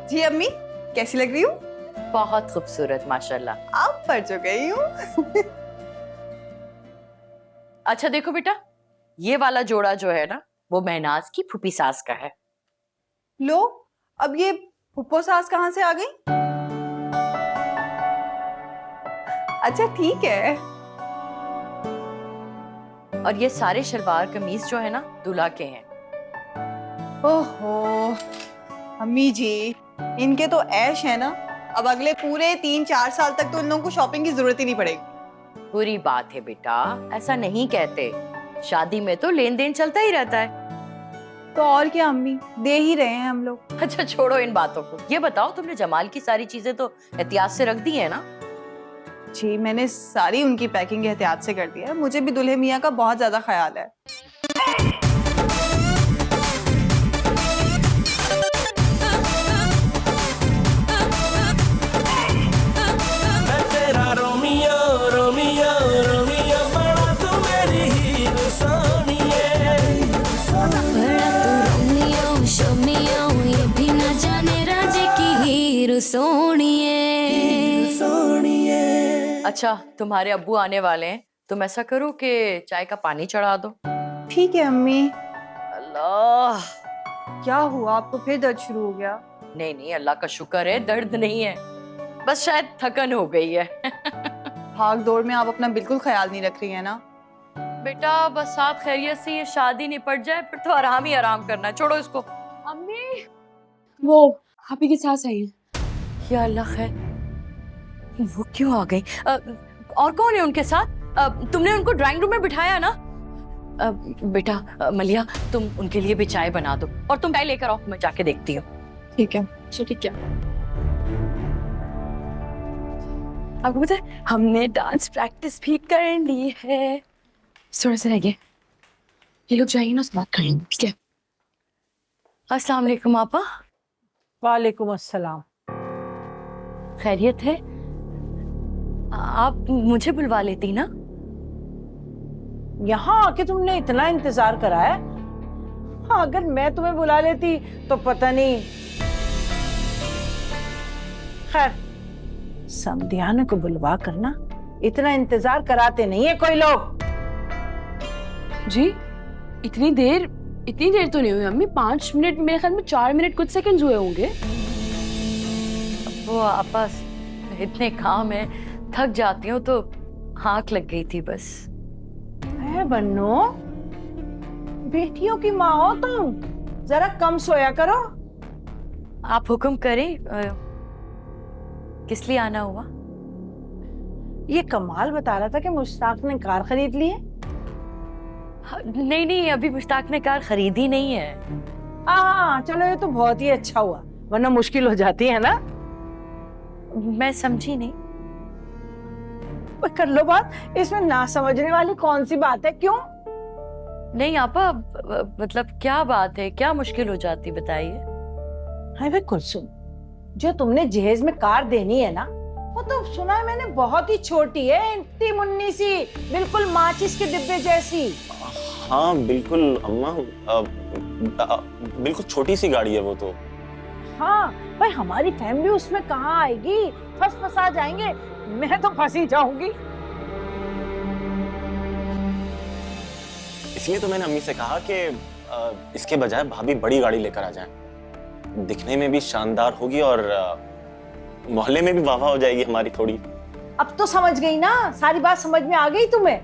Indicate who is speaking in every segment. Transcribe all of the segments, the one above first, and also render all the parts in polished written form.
Speaker 1: जी अम्मी, कैसी लग रही हूँ?
Speaker 2: बहुत खूबसूरत माशाल्लाह।
Speaker 1: आप पर जो गई हूँ।
Speaker 2: अच्छा देखो बेटा, ये वाला जोड़ा जो है ना, वो महनाज की फूफी सास का है।
Speaker 1: लो, अब ये फुप्पो सास कहाँ से आ गई? अच्छा ठीक है।
Speaker 2: और ये सारे शलवार कमीज जो है ना, दूल्हा के हैं।
Speaker 1: ओहो, अम्मी जी, इनके तो ऐश है ना। अब अगले पूरे 3-4 साल तक तो इन लोगों को शॉपिंग की जरूरत ही नहीं पड़ेगी।
Speaker 2: बुरी बात है बेटा, ऐसा नहीं कहते। शादी में तो लेन देन चलता ही रहता है।
Speaker 1: तो और क्या अम्मी, दे ही रहे हैं हम लोग।
Speaker 2: अच्छा छोड़ो इन बातों को, ये बताओ तुमने जमाल की सारी चीजें तो एहतियात से रख दी है ना?
Speaker 1: जी, मैंने सारी उनकी पैकिंग एहतियात से कर दी है। मुझे भी दुल्हे मियाँ का बहुत ज्यादा ख्याल है।
Speaker 2: अच्छा तुम्हारे अब्बू आने वाले हैं, तुम ऐसा करो कि चाय का पानी चढ़ा दो।
Speaker 1: ठीक है अम्मी।
Speaker 2: अल्लाह।
Speaker 1: क्या हुआ, आपको फिर दर्द शुरू हो गया?
Speaker 2: नहीं नहीं, अल्लाह का शुक्र है, दर्द नहीं है, बस शायद थकन हो गई है।
Speaker 1: भाग दौड़ में आप अपना बिल्कुल ख्याल नहीं रख रही है ना।
Speaker 2: बेटा बस आप खैरियत से ये शादी निपट जाए, फिर तो आराम ही आराम करना है, छोड़ो इसको।
Speaker 3: अम्मी, वो भाभी की सास आई है।
Speaker 2: या अल्लाह खैर, वो क्यों आ गई? और कौन है उनके साथ? तुमने उनको ड्राइंग रूम में बिठाया ना? बेटा मलिया, तुम उनके लिए भी चाय बना दो, और तुम चाय लेकर आओ, मैं जाके देखती हूँ।
Speaker 3: ठीक है, ठीक है। आपको पता है हमने डांस प्रैक्टिस भी कर ली है। थोड़ा सा रह गया, ये लोग जाएंगे ना, उस बात करेंगे, ठीक है?
Speaker 2: अस्सलाम वालेकुम आपा।
Speaker 4: वालेकुम अस्सलाम।
Speaker 2: खैरियत है? आप मुझे बुलवा लेती ना?
Speaker 4: यहाँ आके तुमने इतना इंतजार करा है? हाँ, अगर मैं तुम्हें बुला लेती तो पता नहीं। खैर, समधियाने को बुलवा करना इतना इंतजार कराते नहीं है कोई लोग।
Speaker 3: जी, इतनी देर तो नहीं हुई अम्मी, 5 मिनट, मेरे ख्याल में 4 मिनट कुछ सेकंड्स हुए होंगे।
Speaker 2: वो आपस इतने काम है, थक जाती हूँ तो आँख लग गई थी बस।
Speaker 4: है बन्नो, बेटियों की माँ हो तुम, जरा कम सोया करो।
Speaker 2: आप हुक्म करें, किस लिए आना हुआ?
Speaker 4: ये कमाल बता रहा था कि मुश्ताक ने कार खरीद ली है।
Speaker 2: नहीं नहीं, अभी मुश्ताक ने कार खरीदी नहीं है।
Speaker 4: हाँ चलो, ये तो बहुत ही अच्छा हुआ, वरना मुश्किल हो जाती है ना।
Speaker 2: मैं समझी नहीं।
Speaker 4: कर लो बात, इसमें ना समझने वाली कौन सी बात है? क्यों?
Speaker 2: नहीं आपा, मतलब क्या बात है, क्या मुश्किल हो जाती बताइए।
Speaker 4: हाय वे कुलसुम, जो तुमने जहेज में कार देनी है ना, वो तो सुना है मैंने बहुत ही छोटी है, इतनी मुन्नी सी, बिल्कुल माचिस के डिब्बे जैसी।
Speaker 5: हाँ बिल्कुल अम्मा, बिल्कुल छोटी सी गाड़ी है वो तो।
Speaker 4: हाँ भाई, हमारी फैमिली उसमें कहाँ आएगी, फंसा जाएंगे, मैं तो फंसी जाऊंगी।
Speaker 5: इसलिए तो मैंने अम्मी से कहा कि इसके बजाय भाभी बड़ी गाड़ी लेकर आ जाएं, दिखने में भी शानदार होगी और मोहल्ले में भी वाह हो जाएगी हमारी थोड़ी।
Speaker 4: अब तो समझ गई ना, सारी बात समझ में आ गई तुम्हें?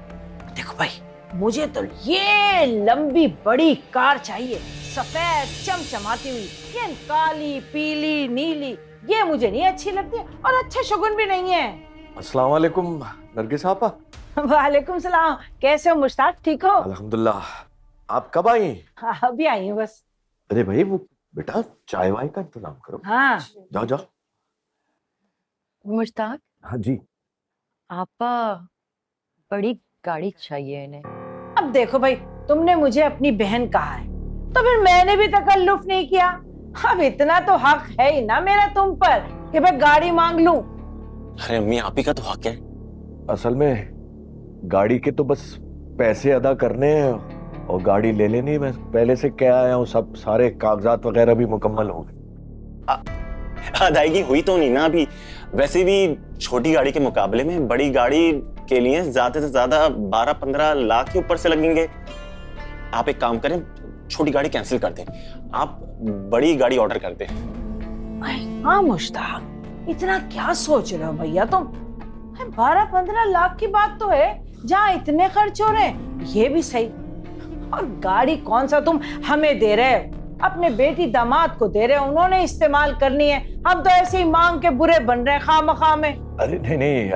Speaker 4: देखो भाई, मुझे तो ये लंबी बड़ी कार चाहिए, सफेद चमचमाती हुई, ये काली पीली नीली, ये मुझे नहीं अच्छी लगती और अच्छे शगुन भी नहीं है।
Speaker 6: अस्सलाम वालेकुम नरगिस आपा।
Speaker 4: वालेकुम सलाम, कैसे हो मुश्ताक, ठीक हो?
Speaker 6: अल्हम्दुलिल्लाह। आप कब आई?
Speaker 4: हाँ, अभी आई हूँ बस।
Speaker 6: अरे भाई, वो बेटा चाय वाय का इंतजाम करो।
Speaker 4: हाँ
Speaker 6: जाओ जाओ।
Speaker 2: मुश्ताक,
Speaker 6: हाँ जी।
Speaker 2: आपा बड़ी गाड़ी चाहिए इन्हें।
Speaker 4: अब देखो भाई, तुमने मुझे अपनी बहन कहा है, तो फिर मैंने भी तकल्लुफ नहीं किया। अब इतना तो हक है ही ना मेरा तुम पर कि मैं गाड़ी मांग लूं।
Speaker 5: अरे अम्मी, आप ही का तो हक है।
Speaker 6: असल में गाड़ी के तो बस पैसे अदा करने हैं और गाड़ी ले लेनी। मैं पहले से क्या आया हूँ, सब सारे कागजात वगैरह भी मुकम्मल हो गए।
Speaker 5: अदायगी हुई तो नहीं ना अभी। वैसे भी छोटी गाड़ी के मुकाबले में बड़ी गाड़ी के लिए ज्यादा से ज्यादा 12-15 लाख के ऊपर से लगेंगे। आप एक काम करें, छोटी गाड़ी कैंसिल कर दें, आप बड़ी गाड़ी ऑर्डर कर दें।
Speaker 4: हाँ मुश्ताक, इतना क्या सोच रहे हो भैया तुम? 12-15 लाख की बात तो है, जहाँ इतने खर्च हो रहे हैं, ये भी सही। और गाड़ी कौन सा तुम हमें दे रहे हो, अपने बेटी दामाद को दे रहे हो, उन्होंने इस्तेमाल करनी है। हम तो ऐसे ही मांग के बुरे बन रहे हैं खामखा में।
Speaker 6: अरे नहीं नहीं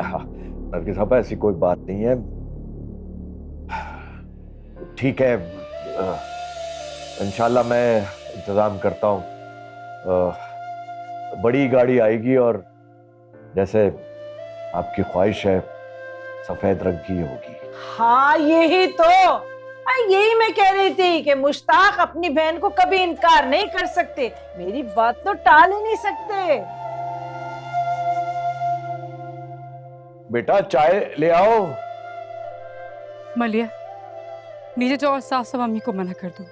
Speaker 6: नरगिस साहब, ऐसी कोई बात नहीं है। ठीक है, इंशाल्लाह मैं इंतजाम करता हूँ। बड़ी गाड़ी आएगी और जैसे आपकी ख्वाहिश है सफेद रंग की होगी।
Speaker 4: हाँ यही तो, यही मैं कह रही थी कि मुश्ताक अपनी बहन को कभी इनकार नहीं कर सकते, मेरी बात तो टाल ही नहीं सकते।
Speaker 6: बेटा चाय ले आओ।
Speaker 7: मलिया, नीचे जाओ और साफ साफ अम्मी को मना कर दो,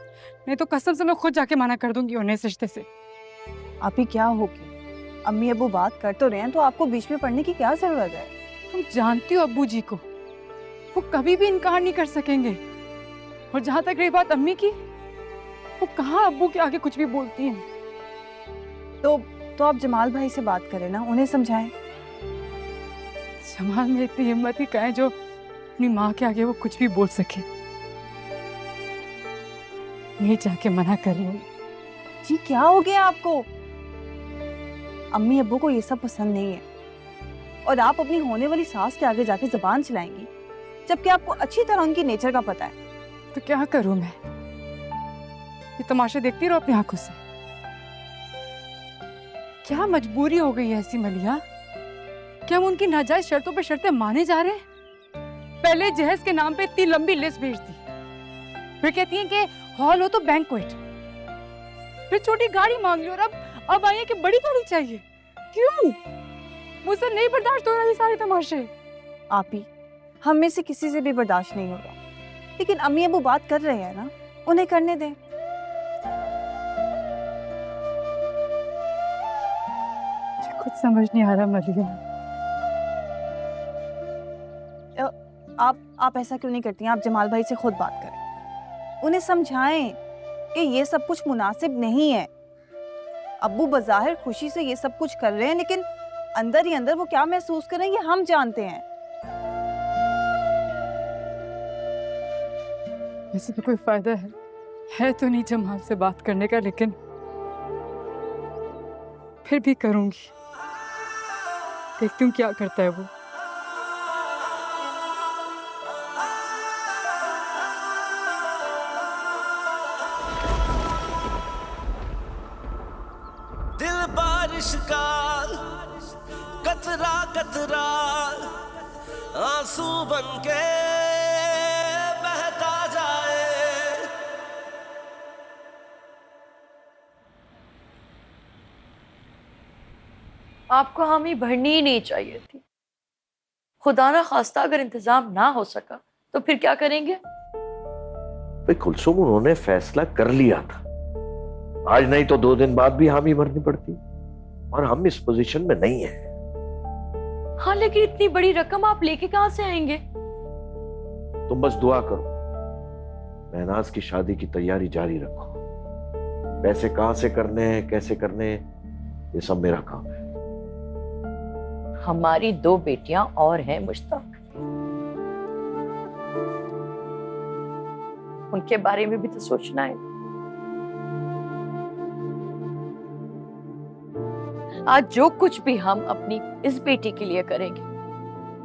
Speaker 7: नहीं तो कसम से मैं खुद जाके मना कर दूंगी उन्हें इस रिश्ते से।
Speaker 1: आप ही क्या हो गया? अम्मी अब्बू बात कर तो रहे हैं, तो आपको बीच में पड़ने की क्या जरूरत है?
Speaker 7: तुम जानती हो अब्बू जी को, वो कभी भी इनकार नहीं कर सकेंगे। और जहां तक रही बात अम्मी की, वो कहाँ अब्बू के आगे कुछ भी बोलती हैं।
Speaker 1: तो आप जमाल भाई से बात करें ना, उन्हें समझाएं।
Speaker 7: जमाल में इतनी हिम्मत ही कहें जो अपनी माँ के आगे वो कुछ भी बोल सके। नहीं जाके मना कर रही हूँ।
Speaker 1: जी क्या हो गया आपको? अम्मी अब्बू को ये सब पसंद नहीं है, और आप अपनी होने वाली सास के आगे जाके जुबान चलाएंगी, जबकि आपको अच्छी तरह उनकी नेचर का पता है।
Speaker 7: तो क्या करूं मैं? ये तमाशे देखती रहो अपनी आंखों से। क्या मजबूरी हो गई है ऐसी मलिया? क्या हम उनकी नाजायज शर्तों पे शर्तें माने जा रहे हैं? पहले जहेज के नाम पे इतनी लंबी लिस्ट भेजती, फिर कहती हैं कि हॉल हो तो बैंक्वेट, फिर छोटी गाड़ी मांग ली, और अब आई है कि बड़ी गाड़ी चाहिए। क्यों? मुझसे नहीं बर्दाश्त हो रहा ये सारे तमाशे।
Speaker 1: आप ही, हम में से किसी से भी बर्दाश्त नहीं हो रहा, लेकिन अम्मी अब्बू बात कर रहे हैं ना, उन्हें करने दें।
Speaker 7: कुछ समझ नहीं आ रहा मलिया।
Speaker 1: आप ऐसा क्यों नहीं करती हैं? आप जमाल भाई से खुद बात करें, उन्हें समझाएं कि ये सब कुछ मुनासिब नहीं है। अब्बू बज़ाहिर खुशी से ये सब कुछ कर रहे हैं, लेकिन अंदर ही अंदर वो क्या महसूस कर रहे हैं ये हम जानते हैं।
Speaker 7: वैसे तो कोई फायदा है तो नहीं जमाल से बात करने का, लेकिन फिर भी करूंगी। देखती हूँ क्या करता है वो।
Speaker 8: दिल बारिश का कतरा कतरा आंसू बनके बहता जाए।
Speaker 2: आपको हामी भरनी ही नहीं चाहिए थी। खुदा ना खास्ता अगर इंतजाम ना हो सका तो फिर क्या करेंगे?
Speaker 6: भाई कुलसुम, उन्होंने फैसला कर लिया था, आज नहीं तो 2 दिन बाद भी हामी भरनी पड़ती, और हम इस पोजीशन में नहीं है।
Speaker 2: हाँ, लेकिन इतनी बड़ी रकम आप लेके कहाँ से आएंगे?
Speaker 6: तुम बस दुआ करो, महनाज की शादी की तैयारी जारी रखो। पैसे कहां से करने हैं, कैसे करने हैं, ये सब मेरा काम है।
Speaker 2: हमारी 2 बेटियां और हैं मुश्ताक, उनके बारे में भी तो सोचना है। आज जो कुछ भी हम अपनी इस बेटी के लिए करेंगे,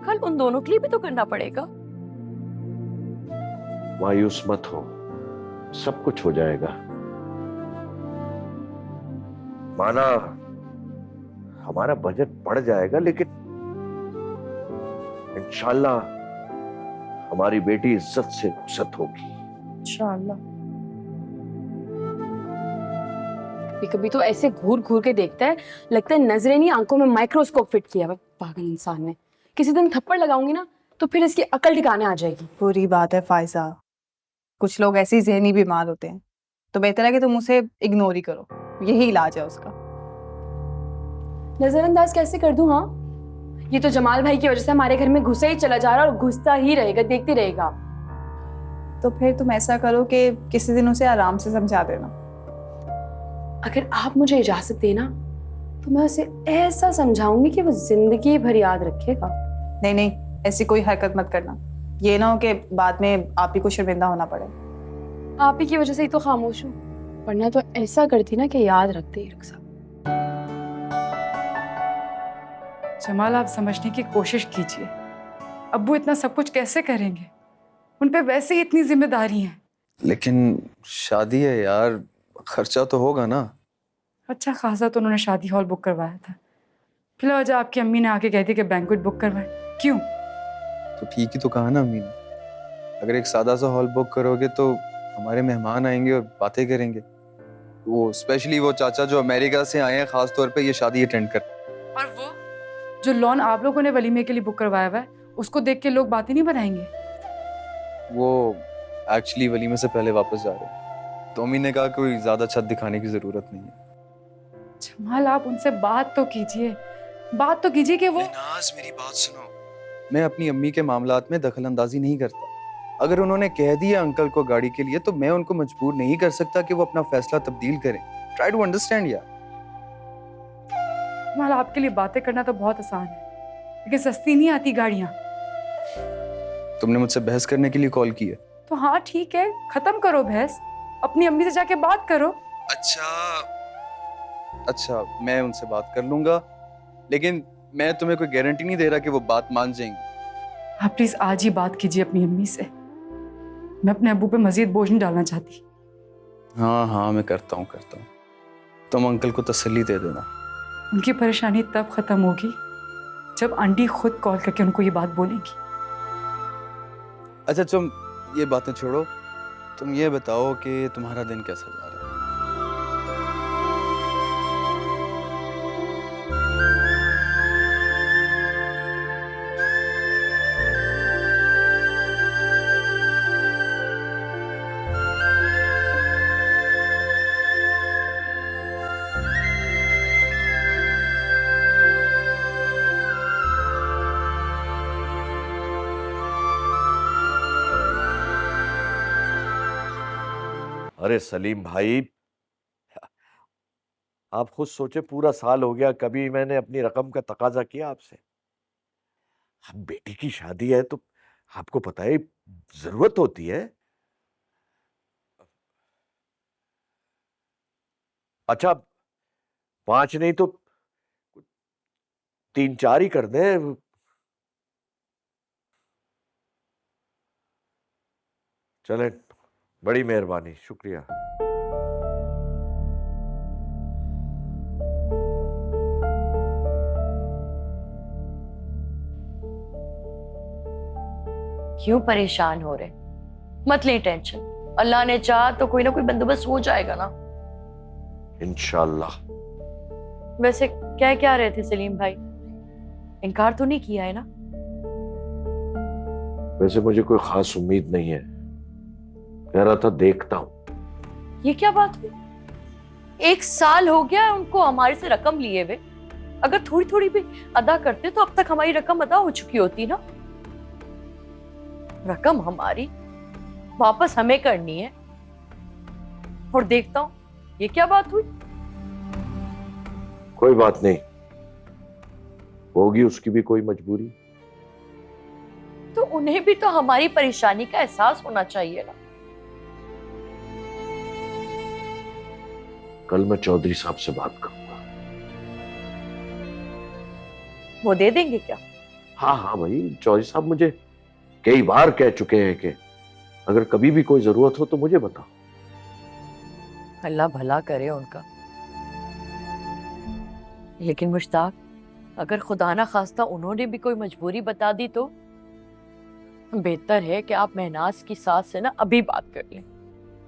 Speaker 2: कल उन दोनों के लिए भी तो करना पड़ेगा।
Speaker 6: मायूस मत हो, सब कुछ हो जाएगा। माना हमारा बजट बढ़ जाएगा, लेकिन इंशाल्लाह हमारी बेटी इज्जत से रुखसत होगी।
Speaker 2: इंशाअल्लाह।
Speaker 3: कभी तो ऐसे घूर घूर के देखता है, लगता है नजरें नहीं आंखों में माइक्रोस्कोप फिट किया हुआ पागल इंसान ने। किसी दिन थप्पड़ लगाऊंगी ना तो फिर इसकी अकल ठिकाने आ जाएगी।
Speaker 1: बुरी बात है फायजा, कुछ लोग ऐसे ही ज़हनी बीमार होते हैं, तो बेहतर है कि तुम उसे इग्नोर ही करो, यही इलाज है उसका।
Speaker 3: नजरअंदाज कैसे कर दूं? हाँ, ये तो जमाल भाई की वजह से हमारे घर में घुसा ही चला जा रहा है और घुसता ही रहेगा, देखते रहेगा।
Speaker 1: तो फिर तुम ऐसा करो कि किसी दिन उसे आराम से समझा देना।
Speaker 3: अगर आप मुझे इजाजत देना तो मैं उसे ऐसा समझाऊंगी कि वो जिंदगी भर याद रखेगा।
Speaker 1: नहीं नहीं, ऐसी कोई हरकत मत करना, ये ना हो कि बाद में आप ही को शर्मिंदा होना पड़े।
Speaker 3: आप ही की वजह से ही तो खामोश हूँ, वरना तो ऐसा करती ना कि याद रखते ही रख सकते।
Speaker 7: जमाल, आप समझने की कोशिश कीजिए, अब्बू इतना सब कुछ कैसे करेंगे? उन पे वैसे ही इतनी जिम्मेदारी है।
Speaker 9: लेकिन शादी है यार, खर्चा तो होगा ना।
Speaker 7: अच्छा खासा तो उन्होंने शादी हॉल बुक करवाया था, फिर आज आपकी अम्मी ने आके कहती कि बैंक्वेट बुक करवाए। क्यों?
Speaker 9: तो ठीक ही तो कहा ना अम्मी ने, अगर एक सादा सा हॉल बुक करोगे तो हमारे मेहमान आएंगे और बातें करेंगे, वो स्पेशली वो चाचा जो अमेरिका से आए हैं खास तौर पे ये शादी अटेंड कर।
Speaker 7: और वो जो लॉन आप लोगों ने वलीमे के लिए बुक करवाया हुआ है, उसको देख के लोग बातें नहीं बनाएंगे?
Speaker 9: वो एक्चुअली वलीमे से पहले वापस जा रहे हैं, तो अम्मी ने कहा कोई ज्यादा छत दिखाने की जरूरत नहीं है।
Speaker 7: जमाल, आप उनसे बात तो कीजिए, बात तो कीजिए कि वो।
Speaker 9: नाज, मेरी बात सुनो, मैं अपनी अम्मी के मामलात में दखल अंदाजी नहीं करता। अगर उन्होंने कह दिया अंकल को गाड़ी के लिए, तो मैं उनको मजबूर नहीं कर सकता कि वो अपना फैसला तब्दील करें। ट्राई टू अंडरस्टैंड यार।
Speaker 7: जमाल, आपके लिए बातें करना तो बहुत आसान है, लेकिन सस्ती नहीं आती गाड़ियाँ।
Speaker 9: तुमने मुझसे बहस करने के लिए कॉल की है?
Speaker 7: तो हाँ ठीक है, खत्म करो बहस, अपनी अम्मी से जाके बात करो।
Speaker 9: अच्छा, मैं उनसे बात कर लूंगा, लेकिन मैं तुम्हें कोई गारंटी नहीं दे रहा कि वो बात मान जाएंगी।
Speaker 7: आप प्लीज आज ही बात कीजिए अपनी अम्मी से, मैं अपने अब्बू पे मजीद बोझ नहीं डालना चाहती।
Speaker 9: हाँ, मैं करता हूँ। तुम अंकल को तसल्ली दे देना।
Speaker 7: उनकी परेशानी तब खत्म होगी जब आंटी खुद कॉल करके उनको ये बात बोलेंगी।
Speaker 9: अच्छा, तुम ये बातें छोड़ो, तुम ये बताओ कि तुम्हारा दिन कैसा जा रहा है?
Speaker 6: अरे सलीम भाई, आप खुद सोचे, पूरा साल हो गया कभी मैंने अपनी रकम का तकाजा किया आपसे। अब बेटी की शादी है तो आपको पता है जरूरत होती है। अच्छा, 5 नहीं तो 3-4 ही कर दे। चले, बड़ी मेहरबानी, शुक्रिया।
Speaker 2: क्यों परेशान हो रहे? मत ले टेंशन, अल्लाह ने चाहा तो कोई ना कोई बंदोबस्त हो जाएगा ना।
Speaker 6: इंशाल्लाह।
Speaker 2: वैसे क्या रहे थे सलीम भाई? इनकार तो नहीं किया है ना?
Speaker 6: वैसे मुझे कोई खास उम्मीद नहीं है, कह रहा था देखता हूं।
Speaker 2: ये क्या बात हुई? 1 साल हो गया है उनको हमारे से रकम लिए हुए, अगर थोड़ी थोड़ी भी अदा करते तो अब तक हमारी रकम अदा हो चुकी होती ना। रकम हमारी वापस हमें करनी है, और देखता हूं ये क्या बात हुई।
Speaker 6: कोई बात नहीं, होगी उसकी भी कोई मजबूरी।
Speaker 2: तो उन्हें भी तो हमारी परेशानी का एहसास होना चाहिए ना।
Speaker 6: कल मैं चौधरी साहब से बात करूंगा।
Speaker 2: वो दे देंगे क्या?
Speaker 6: हाँ भाई, चौधरी साहब मुझे कई बार कह चुके हैं कि अगर कभी भी कोई जरूरत हो तो मुझे बताओ।
Speaker 2: अल्लाह भला करे उनका। लेकिन मुश्ताक, अगर खुदा ना खास्ता उन्होंने भी कोई मजबूरी बता दी तो बेहतर है कि आप महनाज की सास से ना अभी बात कर लें।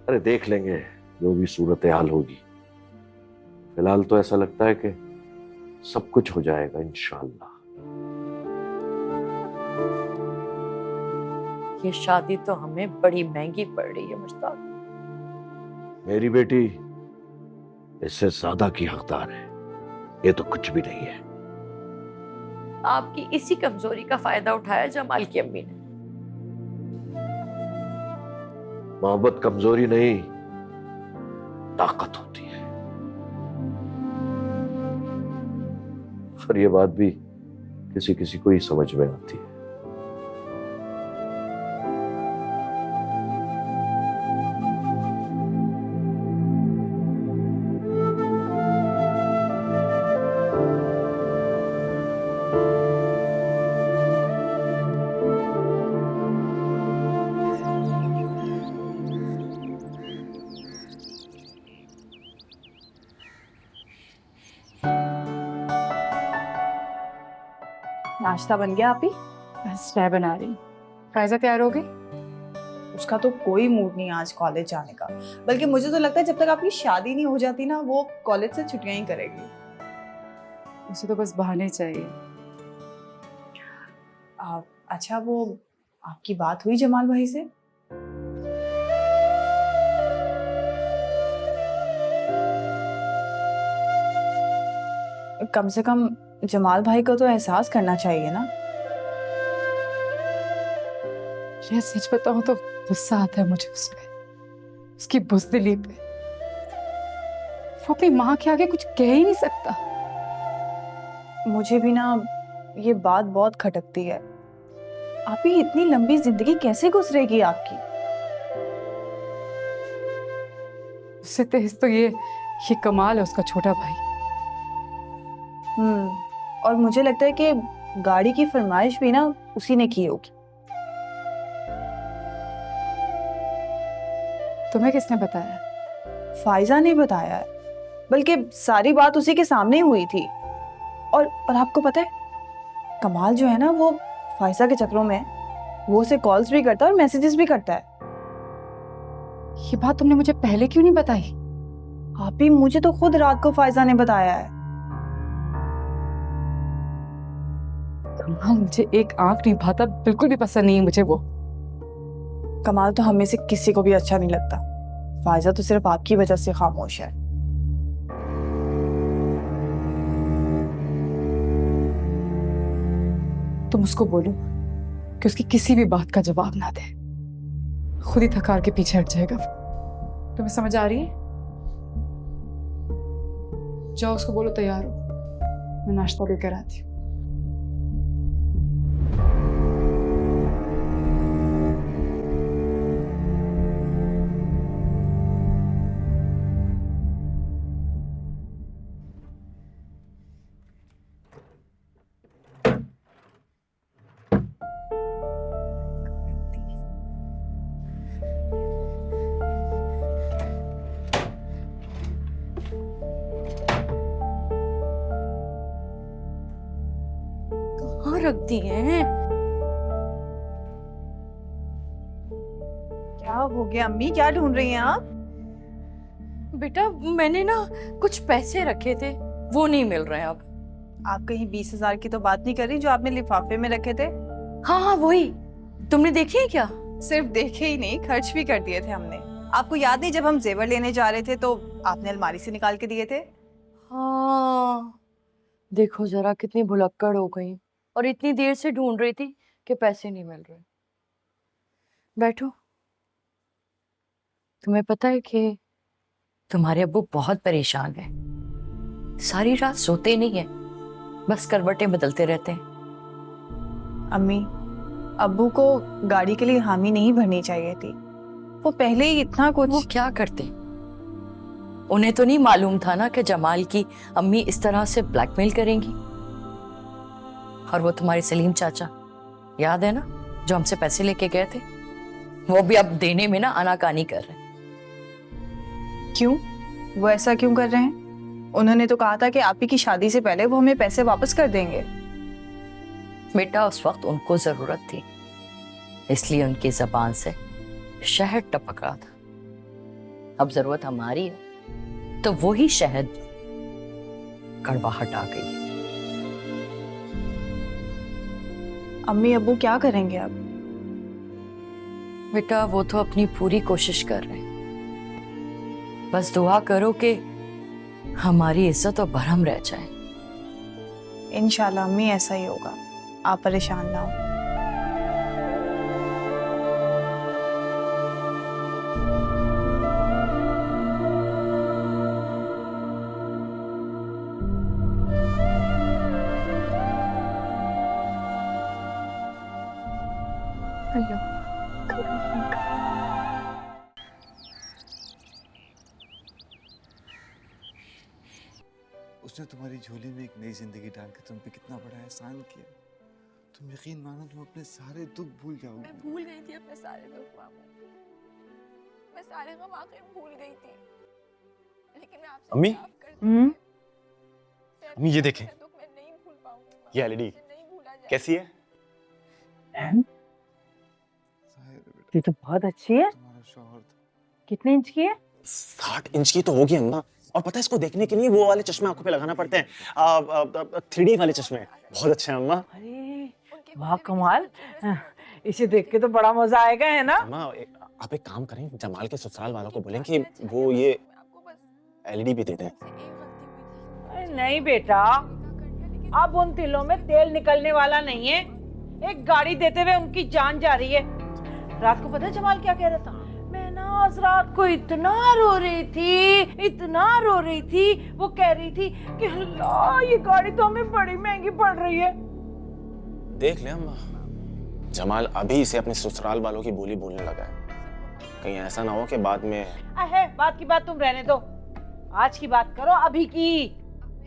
Speaker 6: अरे देख लेंगे, जो भी सूरत हाल होगी। फिलहाल तो ऐसा लगता है कि सब कुछ हो जाएगा इंशाअल्लाह।
Speaker 2: ये शादी तो हमें बड़ी महंगी पड़ रही है मुश्ताक।
Speaker 6: मेरी बेटी इससे ज्यादा की हकदार है। ये तो कुछ भी नहीं है।
Speaker 2: आपकी इसी कमजोरी का फायदा उठाया जमाल की अम्मी ने।
Speaker 6: मोहब्बत कमजोरी नहीं, ताकत होती है। और ये बात भी किसी किसी को ही समझ में आती है।
Speaker 1: नाश्ता बन गया आप ही?
Speaker 3: बस चाय बना रही हूँ। फायजा तैयार हो गई?
Speaker 1: उसका तो कोई मूड नहीं आज कॉलेज जाने का, बल्कि मुझे तो लगता है जब तक आपकी शादी नहीं हो जाती ना वो कॉलेज से छुट्टियां ही करेगी।
Speaker 3: उसे तो बस बहाने चाहिए।
Speaker 1: अच्छा, वो आपकी बात हुई जमाल भाई से? कम से कम जमाल भाई को तो एहसास करना चाहिए ना।
Speaker 3: ये सच बताऊं तो गुस्सा आता है मुझे उस पे, उसकी बुज़दिली पे। वो अपनी माँ के आगे कुछ कह ही नहीं सकता।
Speaker 1: मुझे भी ना ये बात बहुत खटकती है। आप ही इतनी लंबी जिंदगी कैसे गुजरेगी आपकी?
Speaker 3: उससे तेज तो ये कमाल है उसका छोटा भाई।
Speaker 1: और मुझे लगता है कि गाड़ी की फरमाइश भी ना उसी ने की होगी।
Speaker 3: तुम्हें किसने बताया?
Speaker 1: फाइजा ने बताया है, बल्कि सारी बात उसी के सामने ही हुई थी। और आपको पता है कमाल जो है ना वो फाइजा के चक्रों में वो उसे कॉल्स भी करता है और मैसेजेस भी करता है।
Speaker 3: ये बात तुमने मुझे पहले क्यों नहीं बताई?
Speaker 1: आप ही, मुझे तो खुद रात को फाइजा ने बताया है।
Speaker 3: कमाल मुझे एक आंख नहीं भाता, बिल्कुल भी पसंद नहीं है मुझे वो।
Speaker 1: कमाल तो हमें से किसी को भी अच्छा नहीं लगता। फाइजा तो सिर्फ आपकी वजह से खामोश है।
Speaker 3: तुम उसको बोलो कि उसकी किसी भी बात का जवाब ना दे, खुद ही थकार के पीछे हट जाएगा। तुम्हें समझ आ रही है? जाओ उसको बोलो तैयार हो, मैं नाश्ता लेकर आती हूँ।
Speaker 2: कहाँ रख दी हैं?
Speaker 1: क्या हो गया अम्मी, क्या ढूंढ रही हैं आप?
Speaker 2: बेटा मैंने ना कुछ पैसे रखे थे, वो नहीं मिल रहे हैं अब।
Speaker 1: आप कहीं 20,000 की तो बात नहीं कर रही जो आपने लिफाफे में रखे थे?
Speaker 2: हाँ हाँ वही, तुमने देखे हैं क्या?
Speaker 1: सिर्फ देखे ही नहीं, खर्च भी कर दिए थे हमने। आपको याद नहीं जब हम जेवर लेने जा रहे थे तो आपने अलमारी से निकाल के दिए थे?
Speaker 2: हाँ देखो जरा कितनी भुलक्कड़ हो गई, और इतनी देर से ढूंढ रही थी कि पैसे नहीं मिल रहे। बैठो। तुम्हें पता है कि तुम्हारे अब्बू बहुत परेशान है, सारी रात सोते नहीं है, बस करवटें बदलते रहते हैं।
Speaker 1: अम्मी, अब्बू को गाड़ी के लिए हामी नहीं भरनी चाहिए थी। वो पहले ही इतना कुछ।
Speaker 2: वो क्या करते? उन्हें तो नहीं मालूम था ना कि जमाल की अम्मी इस तरह से ब्लैकमेल करेंगी। और वो तुम्हारे सलीम चाचा, याद है ना, जो हमसे पैसे लेके गए थे, वो भी अब देने में ना आनाकानी कर रहे हैं।
Speaker 1: क्यों? वो ऐसा क्यों कर रहे हैं? उन्होंने तो कहा था कि आप ही की शादी से पहले वो हमें पैसे वापस कर देंगे।
Speaker 2: बेटा उस वक्त उनको जरूरत थी, इसलिए उनकी जबान से शहद टपक रहा था। अब जरूरत हमारी है तो वही शहद कड़वाहट आ गई।
Speaker 1: अम्मी अब्बू क्या करेंगे अब?
Speaker 2: बेटा वो तो अपनी पूरी कोशिश कर रहे हैं, बस दुआ करो कि हमारी इज्जत और बरहम रह जाए।
Speaker 1: इंशाल्लाह अम्मी ऐसा ही होगा, आप परेशान ना हो।
Speaker 10: उसने तुम्हारी झोली में एक नई जिंदगी डालकर तुम पे कितना बड़ा एहसान किया। तुम यकीन मानो तुम अपने सारे दुख भूल जाओगे।
Speaker 11: मैं भूल गई थी अपने सारे दुख मामू, मैं सारे गम आखिर भूल गई थी, लेकिन मैं आपसे
Speaker 5: अम्मी?
Speaker 11: माफ करती हूँ। शायद
Speaker 5: अम्मी, ये देखें।
Speaker 11: मेरा दुख मैं नहीं भूल पाऊंगी।
Speaker 5: ये एलईडी
Speaker 11: मुझसे नहीं भूला जाएगा।
Speaker 5: कैसी है?
Speaker 10: साहिर बेटा,
Speaker 4: ये तो बहुत अच्छी है।
Speaker 10: तुम्हारा शौहर था।
Speaker 4: कितने इंच की है?
Speaker 5: 60 इंच की तो होगी अम्मा। और पता है इसको देखने के लिए वो वाले चश्मे आंखों पे लगाना पड़ते हैं, 3D वाले चश्मे। बहुत अच्छे हैं अम्मा।
Speaker 4: अरे
Speaker 11: उनके
Speaker 4: वाह
Speaker 11: होते
Speaker 4: कमाल,
Speaker 11: मुझे जरूरत
Speaker 4: इसे देख के तो बड़ा मजा आएगा, है ना?
Speaker 5: अम्मा आप एक काम करें, जमाल के ससुराल वालों को बोलें कि वो ये
Speaker 11: मैं आपको बस
Speaker 5: एलईडी भी दे दें।
Speaker 11: मुझसे एक गलती हुई थी।
Speaker 4: अरे नहीं बेटा, अब उन तिलों में तेल निकलने वाला नहीं है। एक गाड़ी देते हुए उनकी जान जा रही है। रात को पता है जमाल क्या कह रहा था? मैं ना आज रात को इतना रो रही थी, वो कह रही थी कि अल्लाह ये गाड़ी तो हमें बड़ी महंगी पड़ रही है।
Speaker 5: देख ले अम्मा, जमाल अभी से अपने ससुराल वालों की बोली बोलने लगा है। कहीं ऐसा ना हो कि बाद में।
Speaker 4: अहे बात की बात तुम रहने दो, आज की बात करो, अभी की।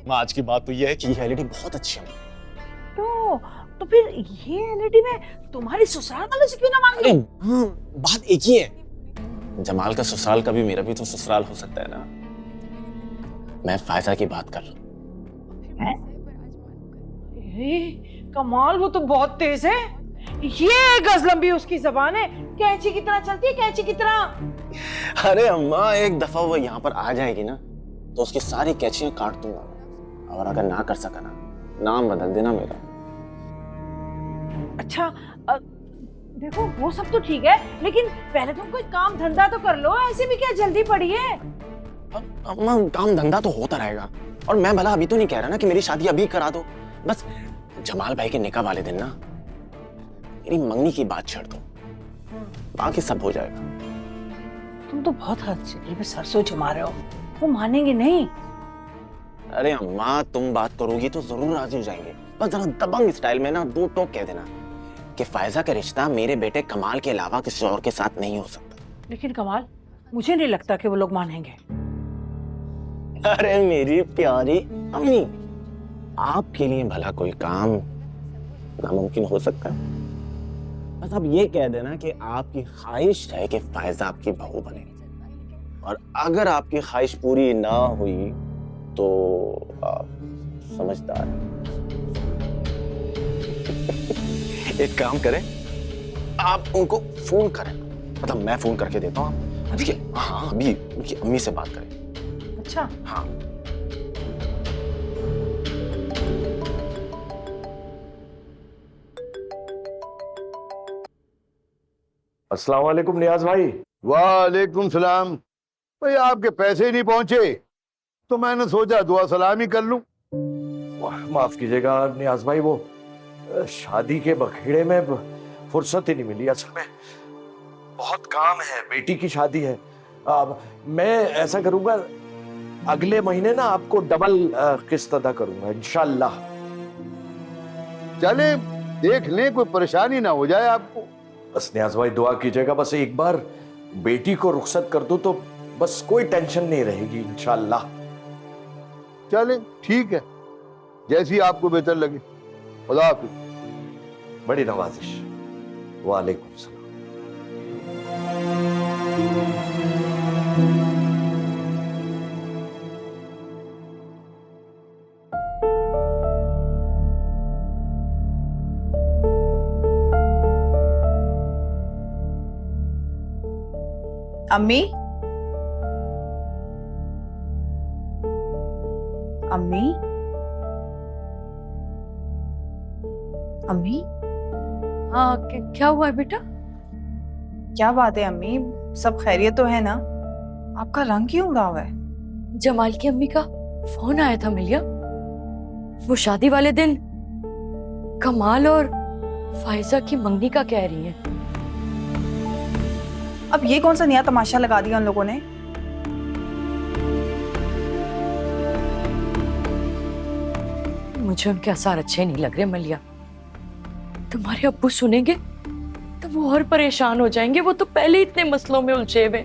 Speaker 5: माँ आज की बात तो ये है कि ये एलईडी बहुत अच्छी है।
Speaker 4: तो फिर ये एलईडी में तुम्हारी ससुराल वालों से क्यों ना मांग
Speaker 5: अरे
Speaker 4: ली?
Speaker 5: हाँ, बात एक ही है। जमाल का ससुराल का भी मेरा भी तो ससुराल हो सकता है ना। मैं फायजा की बात कर रहा हूँ।
Speaker 4: कमाल, वो तो बहुत तेज है। ये गज लंबी उसकी जबान है, कैंची की तरह चलती है, कैंची की तरह।
Speaker 5: अरे अम्मा, एक दफा वो यहाँ पर आ जाएगी ना तो उसकी सारी कैचियां काट दूंगा। और अगर ना कर सका ना, नाम बदल देना मेरा।
Speaker 4: अच्छा देखो वो सब तो ठीक है, लेकिन पहले तुम कोई काम धंधा तो कर लो, ऐसे भी क्या जल्दी पड़ी है?
Speaker 5: अम्मा काम धंधा तो होता रहेगा। और मैं भला अभी तो नहीं कह रहा ना कि मेरी शादी अभी करा दो। बस जमाल भाई के निकाह वाले दिन ना मेरी मंगनी की बात छेड़ दो, बाकी सब हो जाएगा।
Speaker 4: तुम तो बहुत हद से पे सरसों जमा रहे हो, वो मानेंगे नहीं।
Speaker 5: अरे अम्मा तुम बात करोगी तो जरूर राजी हो जाएंगे। बस जरा दबंग स्टाइल में ना 2 टोक कह देना कि फायजा का रिश्ता मेरे बेटे कमाल के अलावा किसी और के साथ नहीं हो सकता।
Speaker 4: लेकिन कमाल, मुझे नहीं लगता कि वो लोग मानेंगे।
Speaker 5: अरे मेरी प्यारी अम्मी, आपके लिए भला कोई काम नामुमकिन हो सकता है? बस आप ये कह देना कि आपकी ख्वाहिश है कि फायजा आपकी बहू बने, और अगर आपकी ख्वाहिश पूरी ना हुई तो आप समझदार हैं। एक काम करें, आप उनको फोन करें, मतलब मैं फोन करके देता हूँ। आप हाँ अभी उनकी अम्मी से बात करें।
Speaker 4: अच्छा
Speaker 5: हाँ
Speaker 6: अस्सलाम वालेकुम नियाज भाई।
Speaker 12: वालेकुम सलाम। भाई आपके पैसे ही नहीं पहुंचे तो मैंने सोचा दुआ सलाम ही कर लूं।
Speaker 6: माफ कीजिएगा नियाज भाई, वो शादी के बखेड़े में फुर्सत ही नहीं मिली। असल में बहुत काम है, बेटी की शादी है। अब मैं ऐसा करूंगा, अगले महीने ना आपको डबल किस्त अदा करूंगा इंशाल्लाह।
Speaker 12: चले देख लें, कोई परेशानी ना हो जाए आपको।
Speaker 6: बस नियाज भाई दुआ कीजिएगा, बस एक बार बेटी को रुखसत कर दूं तो बस कोई टेंशन नहीं रहेगी इंशाल्लाह।
Speaker 12: चले ठीक है, जैसी आपको बेहतर लगे। खुदा हाफिज।
Speaker 6: बड़ी नवाजिश। वालेकुम सलाम।
Speaker 1: अम्मी, अम्मी, अम्मी,
Speaker 2: हाँ क्या हुआ है बेटा?
Speaker 1: क्या बात है अम्मी, सब खैरियत तो है ना? आपका रंग क्यों उड़ा हुआ है?
Speaker 2: जमाल की अम्मी का फोन आया था मिलिया। वो शादी वाले दिन कमाल और फायजा की मंगनी का कह रही है।
Speaker 1: अब ये कौन सा नया तमाशा लगा दिया उन लोगों ने?
Speaker 2: मुझे उनके आसार अच्छे नहीं लग रहे मलिया। तुम्हारे अब्बू सुनेंगे तो वो और परेशान हो जाएंगे। वो तो पहले ही इतने मसलों में उलझे हुए।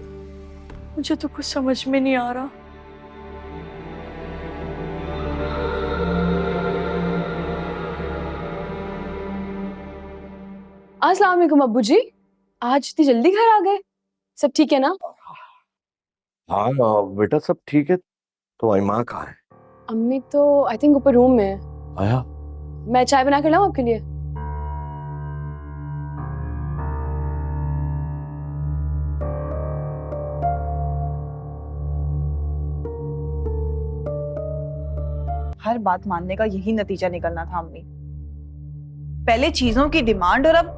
Speaker 2: मुझे तो कुछ समझ में नहीं आ रहा।
Speaker 3: अस्सलाम वालेकुम अब्बू जी, आज इतनी जल्दी घर आ गए? सब ठीक है ना?
Speaker 6: हाँ बेटा सब ठीक है। तुम्हारी माँ कहाँ है?
Speaker 3: अम्मी तो आई थिंक ऊपर रूम में है।
Speaker 6: आया?
Speaker 3: मैं चाय बना कर लाऊं आपके लिए?
Speaker 1: हर बात मानने का यही नतीजा निकलना था अम्मी। पहले चीजों की डिमांड और अब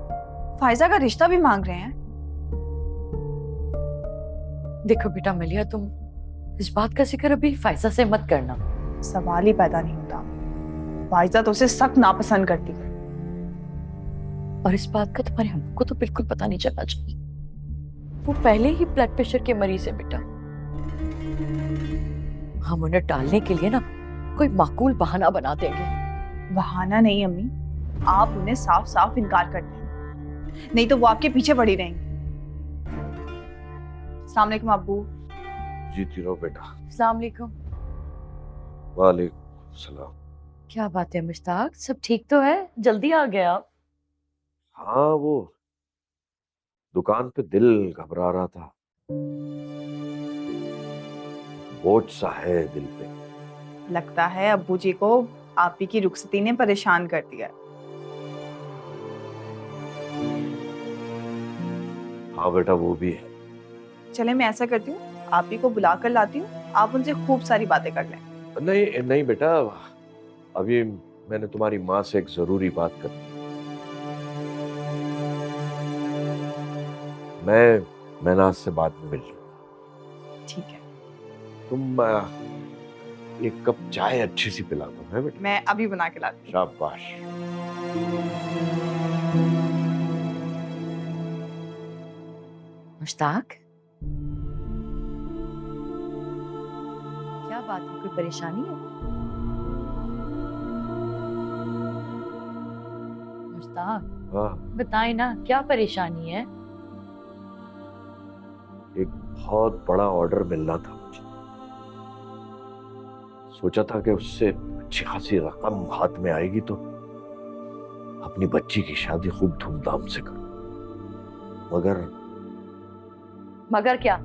Speaker 1: फायजा का रिश्ता भी मांग रहे हैं।
Speaker 2: देखो बेटा मलिया, तुम इस बात का जिक्र अभी फायजा से मत करना।
Speaker 1: सवाल ही पैदा नहीं होता। फायजा तो उसे सख्त नापसंद करती है।
Speaker 2: और इस बात का तुम्हारे अम्मू को तो बिल्कुल पता नहीं चलना चाहिए। वो पहले ही ब्लड प्रेशर के मरीज है बेटा। हम उन्हें टालने के लिए ना कोई माकूल बहाना बना देंगे।
Speaker 1: बहाना नहीं अम्मी, आप उन्हें साफ साफ इनकार कर दें, नहीं तो वो आपके पीछे पड़ी रहेंगी। अस्सलाम वालेकुम अब्बू।
Speaker 6: जीती रहो बेटा।
Speaker 2: अस्सलाम वालेकुम।
Speaker 6: वालेकुम सलाम।
Speaker 2: क्या बात है मुश्ताक, सब ठीक तो है? जल्दी आ गए आप।
Speaker 6: हाँ वो दुकान पे दिल घबरा रहा था। बोझ सा है दिल पे।
Speaker 1: लगता है अब्बू जी को आप ही की रुखसती ने परेशान कर दिया।
Speaker 6: हाँ बेटा वो भी है।
Speaker 1: चले मैं ऐसा करती हूँ, आप ही को बुला कर लाती हूँ, आप उनसे खूब सारी बातें कर लें।
Speaker 6: नहीं नहीं बेटा, अभी मैंने तुम्हारी माँ से एक जरूरी बात करनी। मैं ना से बाद में मिल लूंगा।
Speaker 1: ठीक है।
Speaker 6: तुम एक कप चाय अच्छी सी पिला दो है बेटा।
Speaker 1: मैं अभी बना के लाती हूँ।
Speaker 6: शाबाश।
Speaker 2: मुश्ताक, क्या बात है, कोई परेशानी है? मुश्ताक
Speaker 6: हाँ
Speaker 2: बताए ना, क्या परेशानी है?
Speaker 6: एक बहुत बड़ा ऑर्डर मिलना था मुझे। सोचा था कि उससे अच्छी खासी रकम हाथ में आएगी तो अपनी बच्ची की शादी खूब धूमधाम से करूं।
Speaker 2: मगर क्या?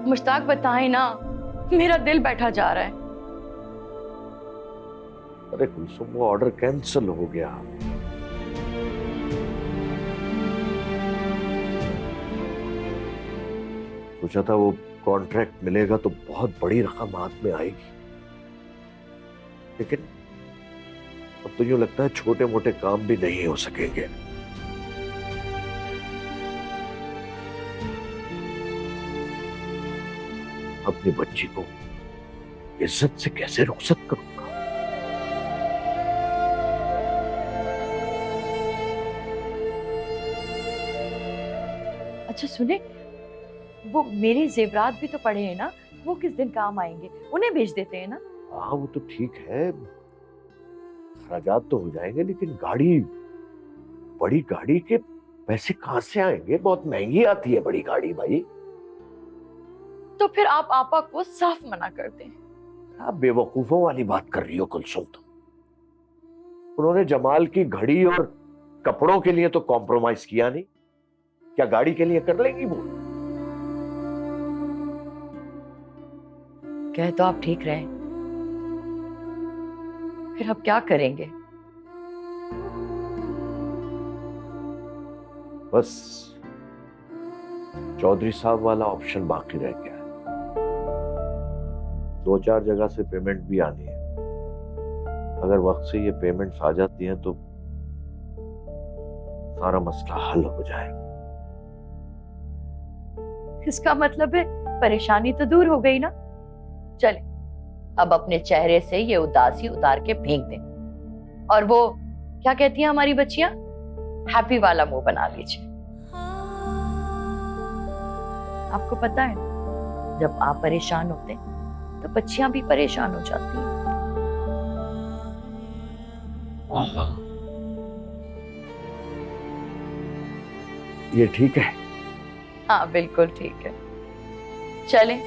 Speaker 2: मुश्ताक बताए ना, मेरा दिल बैठा जा रहा है।
Speaker 6: अरे कुलसुम वो ऑर्डर कैंसिल हो गया। सोचा था वो कॉन्ट्रैक्ट मिलेगा तो बहुत बड़ी रकम हाथ में आएगी, लेकिन अब तो यूं लगता है छोटे मोटे काम भी नहीं हो सकेंगे। अपनी बच्ची को इज्जत से कैसे रुखसत करूंगा?
Speaker 2: अच्छा सुने, वो मेरे जेवरात भी तो पड़े हैं ना, वो किस दिन काम आएंगे? उन्हें भेज देते हैं ना।
Speaker 6: हाँ वो तो ठीक है, खर्चात तो हो जाएंगे, लेकिन गाड़ी, बड़ी गाड़ी के पैसे कहां से आएंगे? बहुत महंगी आती है बड़ी गाड़ी भाई।
Speaker 2: तो फिर आप आपा को साफ मना कर दें।
Speaker 6: आप बेवकूफों वाली बात कर रही हो कुलसुम तुम। उन्होंने जमाल की घड़ी और कपड़ों के लिए तो कॉम्प्रोमाइज किया नहीं, क्या गाड़ी के लिए कर लेंगी वो?
Speaker 2: कह तो आप ठीक रहे, फिर अब क्या करेंगे?
Speaker 6: बस चौधरी साहब वाला ऑप्शन बाकी रह गया है। 2-4 जगह से पेमेंट भी आनी है। अगर वक्त से ये पेमेंट्स आ जाती हैं तो सारा मसला हल हो जाएगा।
Speaker 2: इसका मतलब है परेशानी तो दूर हो गई ना? चले अब अपने चेहरे से ये उदासी उतार के फेंक दें और वो क्या कहती हैं हमारी बच्चियां, हैप्पी वाला मुंह बना लीजिए। आपको पता है जब आप परेशान होते हैं तो बच्चियां भी परेशान हो जाती हैं।
Speaker 6: ये ठीक है?
Speaker 2: हाँ बिल्कुल ठीक है। चलें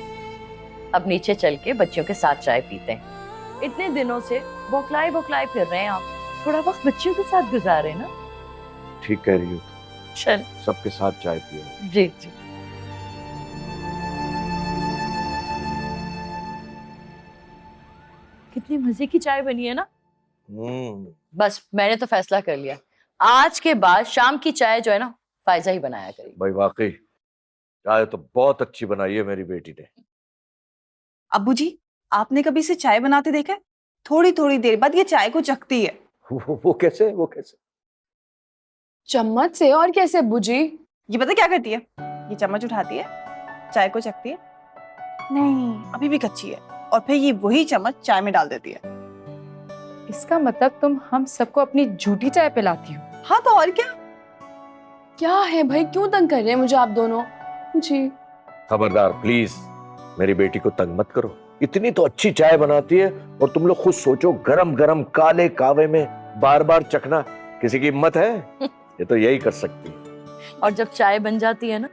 Speaker 2: अब नीचे चल के बच्चियों के साथ चाय पीते हैं। इतने दिनों से बौखलाए बौखलाए फिर रहे हैं आप, थोड़ा वक्त बच्चियों के साथ गुजारे ना।
Speaker 6: ठीक कह रही हो।
Speaker 2: चल
Speaker 6: सबके साथ चाय पियो।
Speaker 2: जी जी। कितनी मजे की चाय बनी है ना। बस मैंने तो फैसला कर लिया, आज के बाद शाम की चाय जो है ना फायजा ही बनाया करेगी।
Speaker 6: भाई वाकई चाय तो बहुत अच्छी बनाई है मेरी बेटी ने।
Speaker 1: अब्बू जी, आपने कभी इसे चाय बनाते देखा है? थोड़ी थोड़ी देर बाद ये चाय को चखती है।
Speaker 6: वो कैसे? वो कैसे?
Speaker 3: चम्मच से। और कैसे अब्बू जी?
Speaker 1: ये पता क्या करती है? ये चम्मच उठाती है, चाय को चखती है, नहीं अभी भी कच्ची है, और फिर ये वही चम्मच चाय में डाल देती है।
Speaker 7: इसका मतलब तुम हम सबको अपनी झूठी चाय पिलाती हो?
Speaker 1: हाँ तो और क्या।
Speaker 3: क्या है भाई, क्यों तंग कर रहे हैं मुझे आप दोनों? जी
Speaker 6: खबरदार प्लीज, मेरी बेटी को तंग मत करो। इतनी तो अच्छी चाय बनाती है और तुम लोग खुद सोचो, गरम गरम काले कावे में बार बार चखना किसी की हिम्मत है? ये तो यही कर सकती है।
Speaker 2: और जब चाय बन जाती है ना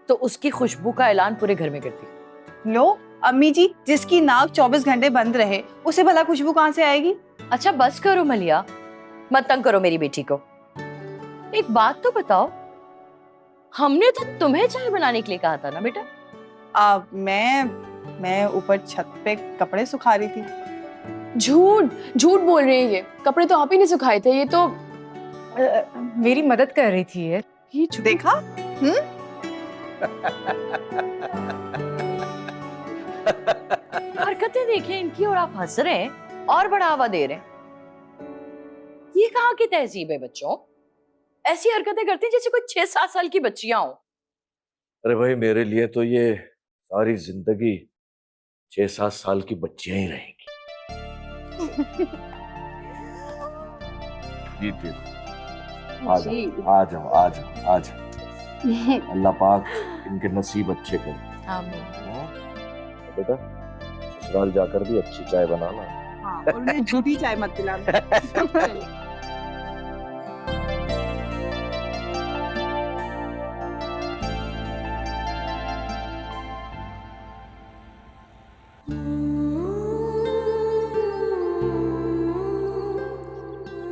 Speaker 2: तो उसकी खुशबू का ऐलान पूरे घर में करती है।
Speaker 1: लो अम्मी जी, जिसकी नाक 24 घंटे बंद रहे उसे भला खुशबू कहाँ से आएगी?
Speaker 2: अच्छा बस करो मलिया, मत तंग करो मेरी बेटी को। एक बात तो बताओ, हमने तो तुम्हें चाय बनाने के लिए कहा था ना बेटा?
Speaker 1: मैं ऊपर छत पे कपड़े सुखा रही थी।
Speaker 3: झूठ झूठ बोल रहे हैं ये। कपड़े तो आप ही ने सुखाए थे। ये तो
Speaker 7: मेरी मदद कर रही थी ये झूठ।
Speaker 1: देखा?
Speaker 2: हरकतें देखें इनकी और आप हंस रहे हैं और बढ़ावा दे रहे हैं। ये कहाँ की तहजीब है बच्चों? ऐसी हरकतें करती हैं जैसे कोई 6-7 साल की बच्चियां हो।
Speaker 6: अरे भाई मेरे लिए तो ये सारी जिंदगी 6-7 साल की बच्चियां ही रहेंगी। जीते आ जाओ आ जाओ आ जाओ आ जाओ। अल्लाह पाक इनके नसीब अच्छे करे।
Speaker 2: आमीन।
Speaker 6: बेटा ससुराल जाकर भी अच्छी चाय बनाना।
Speaker 1: हाँ, और उन्हें झूठी चाय मत पिलाना।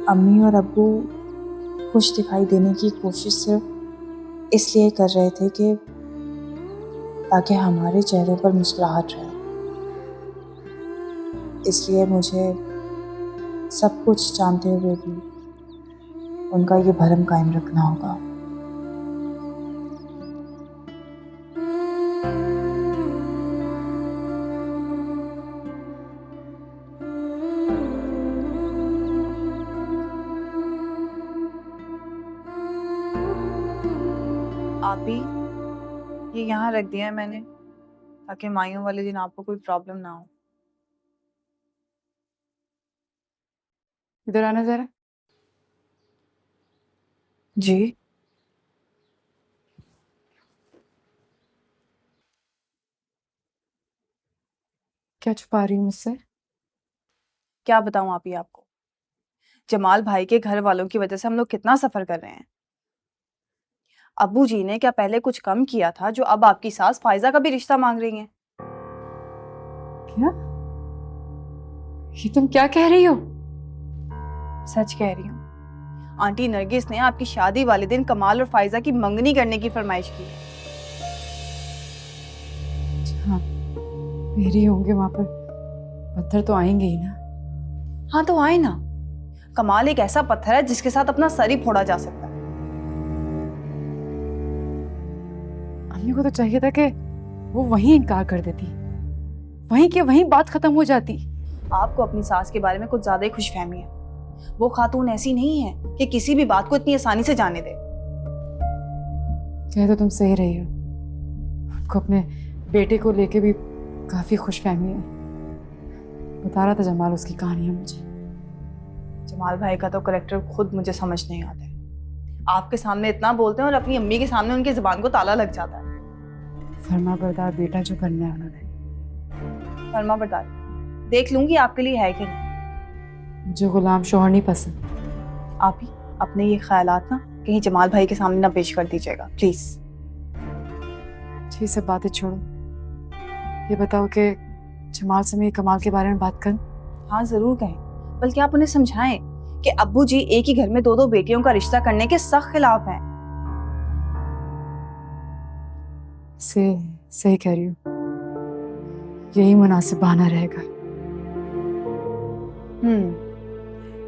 Speaker 11: अम्मी और अब्बू खुश दिखाई देने की कोशिश सिर्फ इसलिए कर रहे थे कि ताकि हमारे चेहरों पर मुस्कुराहट रहे। इसलिए मुझे सब कुछ जानते हुए भी उनका ये भरम कायम रखना होगा।
Speaker 1: आप ही ये यहाँ रख दिया है मैंने, ताकि माइयों वाले दिन आपको कोई प्रॉब्लम ना हो।
Speaker 7: इधर आना जरा।
Speaker 1: जी
Speaker 7: क्या छुपा रही हूँ मुझसे?
Speaker 1: क्या बताऊं आप ही आपको, जमाल भाई के घर वालों की वजह से हम लोग कितना सफर कर रहे हैं। अब्बू जी ने क्या पहले कुछ कम किया था जो अब आपकी सास फायजा का भी रिश्ता मांग रही हैं?
Speaker 7: क्या? ये तुम क्या कह रही हो?
Speaker 1: सच कह रही हूँ। आंटी नरगिस ने आपकी शादी वाले दिन कमाल और फायजा की मंगनी करने की फरमाइश की है।
Speaker 7: हाँ, मेरे होंगे वहां पर, पत्थर तो आएंगे ही ना।
Speaker 1: हाँ तो आए ना। कमाल एक ऐसा पत्थर है जिसके साथ अपना सर ही फोड़ा जा सकता है।
Speaker 7: अम्मी को तो चाहिए था कि वो वहीं इनकार कर देती, वहीं के वहीं बात खत्म हो जाती।
Speaker 1: आपको अपनी सास के बारे में कुछ ज्यादा ही खुशफहमी है। वो खातून ऐसी नहीं है कि किसी भी बात को इतनी आसानी से जाने दे।
Speaker 7: कह तो तुम सही रही हो, उनको अपने बेटे को लेके भी काफी खुशफहमी है,
Speaker 3: बता रहा था जमाल उसकी कहानी है मुझे।
Speaker 1: जमाल भाई का तो करेक्टर खुद मुझे समझ नहीं आता है। आपके सामने इतना बोलते हैं और अपनी अम्मी के सामने उनकी जुबान को ताला लग जाता है।
Speaker 3: फर्मा बरदार बेटा जो करना है उन्होंने।
Speaker 1: फर्मा बरदार देख लूंगी आपके लिए है कि नहीं।
Speaker 3: मुझे गुलाम शोहर नहीं पसंद।
Speaker 1: आप ही अपने ये ख्यालात ना कहीं जमाल भाई के सामने ना पेश कर दीजिएगा प्लीज।
Speaker 3: ये सब बातें छोड़ो, ये बताओ कि जमाल से मैं कमाल के बारे में बात करूं?
Speaker 1: हाँ जरूर कहें, बल्कि आप उन्हें समझाएं कि अब्बू जी एक ही घर में दो दो बेटियों का रिश्ता करने के सख्त खिलाफ हैं।
Speaker 3: सही कह रही हूँ, यही मुनासिब बहाना रहेगा।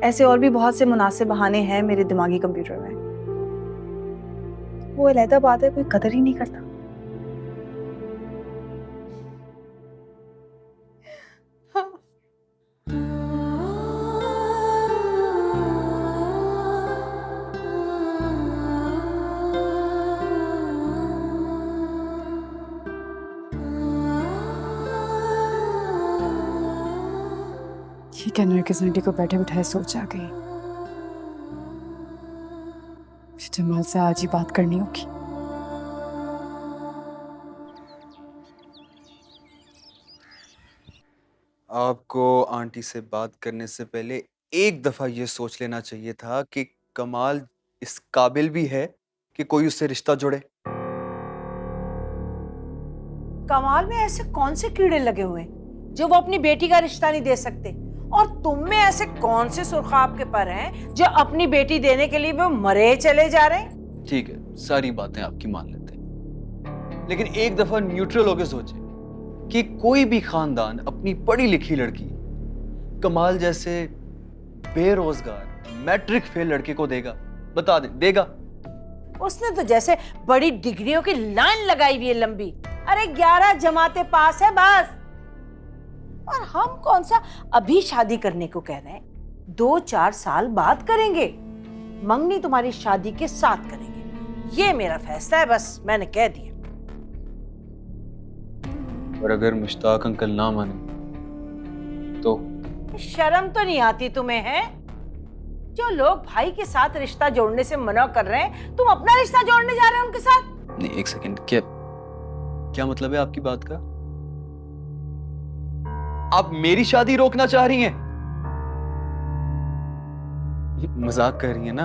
Speaker 1: ऐसे और भी बहुत से मुनासिब बहाने हैं मेरे दिमागी कंप्यूटर में। वो अलहदा बात है, कोई कदर ही नहीं करता।
Speaker 3: ठीक है, नरगिस आंटी को बैठे बिठाए सोच आ गई। जमाल से आज ही बात करनी होगी।
Speaker 9: आपको आंटी से बात करने से पहले एक दफा ये सोच लेना चाहिए था कि कमाल इस काबिल भी है कि कोई उससे रिश्ता जोड़े।
Speaker 4: कमाल में ऐसे कौन से कीड़े लगे हुए हैं जो वो अपनी बेटी का रिश्ता नहीं दे सकते, और तुम में ऐसे कौन से सुरखाब के पर हैं जो अपनी बेटी देने के लिए वो मरे चले जा रहे हैं।
Speaker 9: ठीक है, सारी बातें आपकी मान लेते हैं, लेकिन एक दफा न्यूट्रल होकर सोचे कि कोई भी खानदान अपनी पढ़ी लिखी लड़की कमाल जैसे बेरोजगार मैट्रिक फेल लड़के को देगा? बता दे, देगा?
Speaker 4: उसने तो जैसे बड़ी डिग्रियों की लाइन लगाई हुई है लंबी। अरे 11 जमाते पास है बस। और हम कौन सा अभी शादी करने को कह रहे हैं, 2-4 साल बाद करेंगे। मंगनी तुम्हारी शादी के साथ करेंगे, ये मेरा फैसला है, बस मैंने कह दिया।
Speaker 9: और अगर मुश्ताक अंकल ना माने तो?
Speaker 4: शर्म तो नहीं आती तुम्हें, है? जो लोग भाई के साथ रिश्ता जोड़ने से मना कर रहे हैं, तुम अपना रिश्ता जोड़ने जा रहे हो उनके साथ।
Speaker 9: नहीं, एक सेकंड, क्या मतलब है आपकी बात का? आप मेरी शादी रोकना चाह रही हैं? मजाक कर रही हैं ना?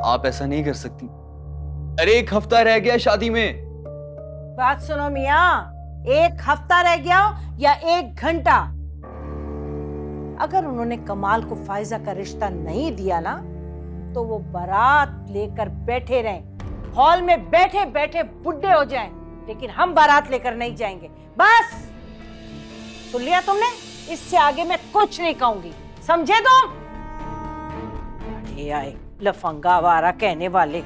Speaker 9: आप ऐसा नहीं कर सकती। अरे 1 हफ्ता रह गया शादी में।
Speaker 4: बात सुनो मियां, 1 हफ्ता रह गया हो या 1 घंटा, अगर उन्होंने कमाल को फायजा का रिश्ता नहीं दिया ना, तो वो बारात लेकर बैठे रहें, हॉल में बैठे बैठे बुढ़े हो जाएं, लेकिन हम बारात लेकर नहीं जाएंगे। बस सुन लिया तुमने? इससे आगे मैं कुछ नहीं कहूंगी, समझे तुम? अरे आए लफंगा वारा कहने वाले।